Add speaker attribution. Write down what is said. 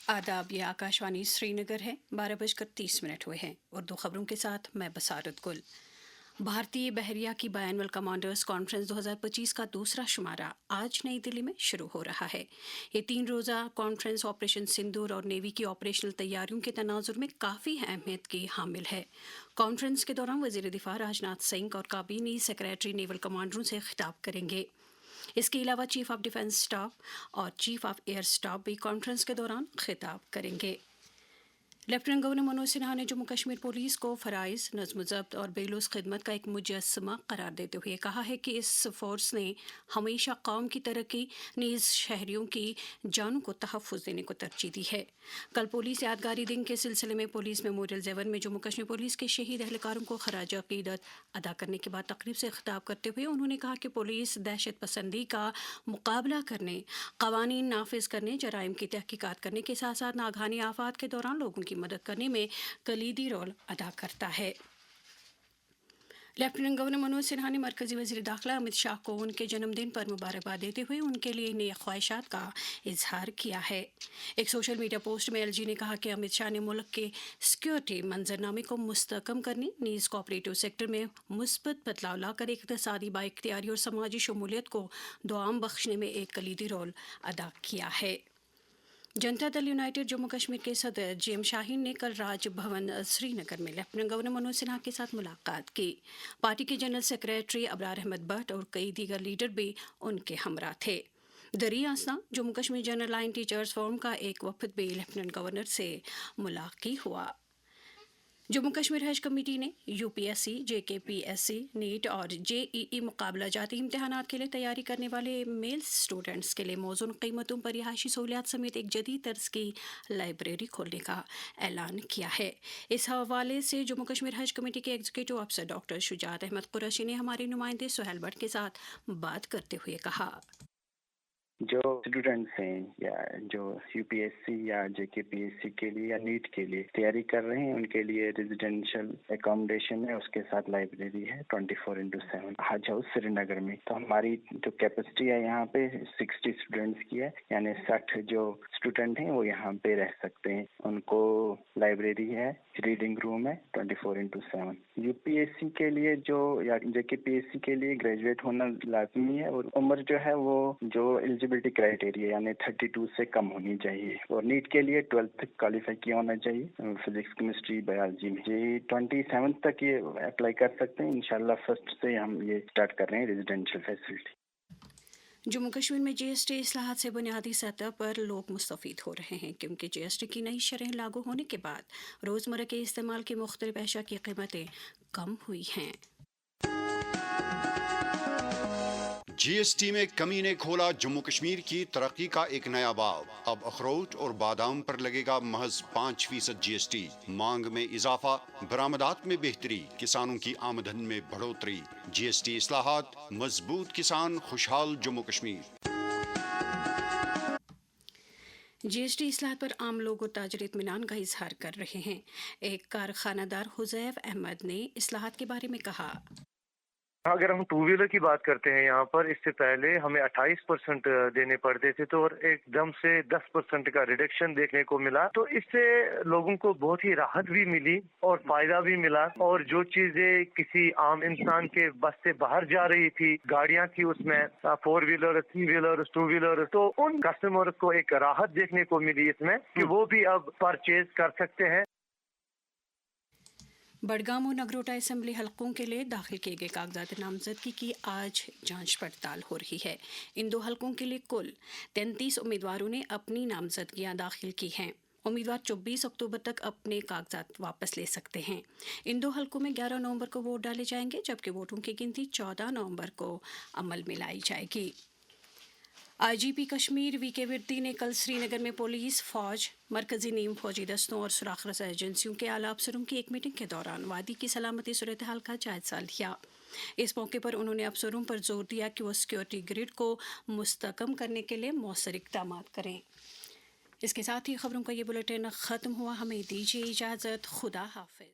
Speaker 1: आदाब, ये आकाशवाणी श्रीनगर है। 12:30 हुए हैं। उर्दू खबरों के साथ मैं बसारत गुल। भारतीय बहरिया की बायनवल कमांडर्स कॉन्फ्रेंस 2025 का दूसरा शुमारा आज नई दिल्ली में शुरू हो रहा है। ये 3 रोज़ा कॉन्फ्रेंस ऑपरेशन सिंदूर और नेवी की ऑपरेशनल तैयारियों के तनाजुर में काफ़ी अहमियत की हामिल है। कॉन्फ्रेंस के दौरान वज़ीर दिफा राजनाथ सिंह और काबीनी सेक्रेटरी नेवल कमांडरों से खिताब करेंगे। इसके अलावा चीफ ऑफ डिफेंस स्टाफ और चीफ ऑफ एयर स्टाफ भी कॉन्फ्रेंस के दौरान खिताब करेंगे। लेफ्टिनेंट गवर्नर मनोज सिन्हा ने जम्मू कश्मीर पुलिस को फ़राइज़, नज़्म ज़ब्त और बेलुस खिदमत का एक मुजस्समा करार देते हुए कहा है कि इस फोर्स ने हमेशा कौम की तरक्की नीज़ शहरियों की जानों को तहफ़्फ़ुज़ देने को तरजीह दी है। कल पुलिस यादगारी दिन के सिलसिले में पुलिस मेमोरियल जेवर में जम्मू कश्मीर पुलिस के शहीद एहलकारों को खराज अक़ीदत अदा करने के बाद तकरीब से खिताब करते हुए उन्होंने कहा कि पुलिस दहशत पसंदी का मुकाबला करने, क़वानीन नाफिज करने, जराइम की तहकीकात करने के साथ साथ नागहानी आफात के दौरान लोगों की मदद करने में कलीदी रोल अदा करता है। लेफ्टिनेंट गवर्नर मनोज सिन्हा ने मरकजी वज़ीर दाखिला अमित शाह को उनके जन्मदिन पर मुबारकबाद देते हुए उनके लिए नई ख्वाहिशात का इजहार किया है। एक सोशल मीडिया पोस्ट में एलजी ने कहा कि अमित शाह ने मुल्क के सिक्योरिटी मंजरनामे को मुस्तकम करने, नीज़ कोऑपरेटिव सेक्टर में मुस्बत बदलाव लाकर इक़्तिसादी बाइख्तियारी और समाजी शमूलियत को दुआम बख्शने में एक कलीदी रोल अदा किया है। जनता दल यूनाइटेड जम्मू कश्मीर के सदर जेएम शाहीन ने कल राजभवन श्रीनगर में लेफ्टिनेंट गवर्नर मनोज सिन्हा के साथ मुलाकात की। पार्टी के जनरल सेक्रेटरी अबरार अहमद भट्ट और कई दीगर लीडर भी उनके हमरा थे। दरी आसना Jammu Kashmir general line teachers forum का एक वफद भी लेफ्टिनेंट गवर्नर से मुलाकी हुआ। जम्मू कश्मीर हज कमेटी ने यूपीएससी, जेकेपीएससी, नीट और जेईई मुकाबला जाती इम्तहानात के लिए तैयारी करने वाले मेल स्टूडेंट्स के लिए मौजूद कीमतों पर रिहायशी सहूलियात समेत एक जदीद तर्ज की लाइब्रेरी खोलने का ऐलान किया है। इस हवाले से जम्मू कश्मीर हज कमेटी के एग्जीक्यूटिव अफसर डॉक्टर शुजात अहमद कुरैशी ने हमारे नुमाइंदे सुहेल भट्ट के साथ बात करते हुए कहा,
Speaker 2: जो स्टूडेंट्स हैं या जो यूपीएससी या जेकेपीएससी के लिए या नीट के लिए तैयारी कर रहे हैं उनके लिए रेजिडेंशियल एकोमोडेशन है, उसके साथ लाइब्रेरी है 24/7 हज हाउस श्रीनगर में। तो हमारी जो कैपेसिटी है यहाँ पे 60 स्टूडेंट्स की है, यानी 60 जो स्टूडेंट हैं वो यहाँ पे रह सकते हैं। उनको लाइब्रेरी है, रीडिंग रूम है 24/7। यूपीएससी के लिए जो या जेकेपीएससी के लिए ग्रेजुएट होना लाजमी है और उम्र जो है वो जो एलिजिबिलिटी क्राइटेरिया यानी 32 से कम होनी चाहिए। और नीट के लिए 12th क्वालिफाई किया होना चाहिए फिजिक्स, केमिस्ट्री, बायोलॉजी में। ये 27 तक ये अप्लाई कर सकते हैं। इंशाल्लाह 1 से हम ये स्टार्ट कर रहे हैं रेजिडेंशियल फैसिलिटी।
Speaker 1: जम्मू कश्मीर में जीएसटी इस्लाहात से बुनियादी सतह पर लोग मुस्तफ़ीद हो रहे हैं क्योंकि जीएसटी की नई शरह लागू होने के बाद रोज़मर्रा के इस्तेमाल की मुख्तलिफ अशिया की कीमतें कम हुई हैं।
Speaker 3: जीएसटी में कमी ने खोला जम्मू कश्मीर की तरक्की का एक नया बाब। अब अखरोट और बादाम पर लगेगा महज 5% जीएसटी। मांग में इजाफा, बरामदात में बेहतरी, किसानों की आमदन में बढ़ोतरी। जीएसटी इस्लाहात, मजबूत किसान, खुशहाल जम्मू कश्मीर।
Speaker 1: जीएसटी इस्लाहात पर आम लोग और ताजर इत्मीनान का इजहार कर रहे हैं। एक कारखानादार हुज़ैफ अहमद ने इस्लाहात के बारे में कहा,
Speaker 4: अगर हम टू व्हीलर की बात करते हैं यहाँ पर, इससे पहले हमें 28% देने पड़ते थे तो और एकदम से 10% का रिडक्शन देखने को मिला। तो इससे लोगों को बहुत ही राहत भी मिली और फायदा भी मिला। और जो चीजें किसी आम इंसान के बस से बाहर जा रही थी, गाड़ियाँ थी उसमें 4 व्हीलर, 3 व्हीलर, 2 व्हीलर, तो उन कस्टमर को एक राहत देखने को मिली इसमें कि वो भी अब परचेज कर सकते हैं।
Speaker 1: बडगाम और नगरोटा असेंबली हलकों के लिए दाखिल किए गए कागजात नामजदगी की आज जांच पड़ताल हो रही है। इन 2 हलकों के लिए कुल 33 उम्मीदवारों ने अपनी नामजदगियां दाखिल की हैं। उम्मीदवार 24 अक्टूबर तक अपने कागजात वापस ले सकते हैं। इन 2 हलकों में 11 नवंबर को वोट डाले जाएंगे जबकि वोटों की गिनती 14 नवंबर को अमल में लाई जाएगी। आईजीपी कश्मीर वीके विर्दी ने कल श्रीनगर में पुलिस, फौज, मरकजी नीम फौजी दस्तों और सुराख रसा एजेंसियों के आला अफसरों की एक मीटिंग के दौरान वादी की सलामती सूरत हाल का जायजा लिया। इस मौके पर उन्होंने अफसरों पर जोर दिया कि वो सिक्योरिटी ग्रिड को मुस्तकम करने के लिए मौसर इक़दाम करें। इसके साथ ही खबरों का ये बुलेटिन ख़त्म हुआ। हमें दीजिए इजाज़त। खुदा हाफिज़।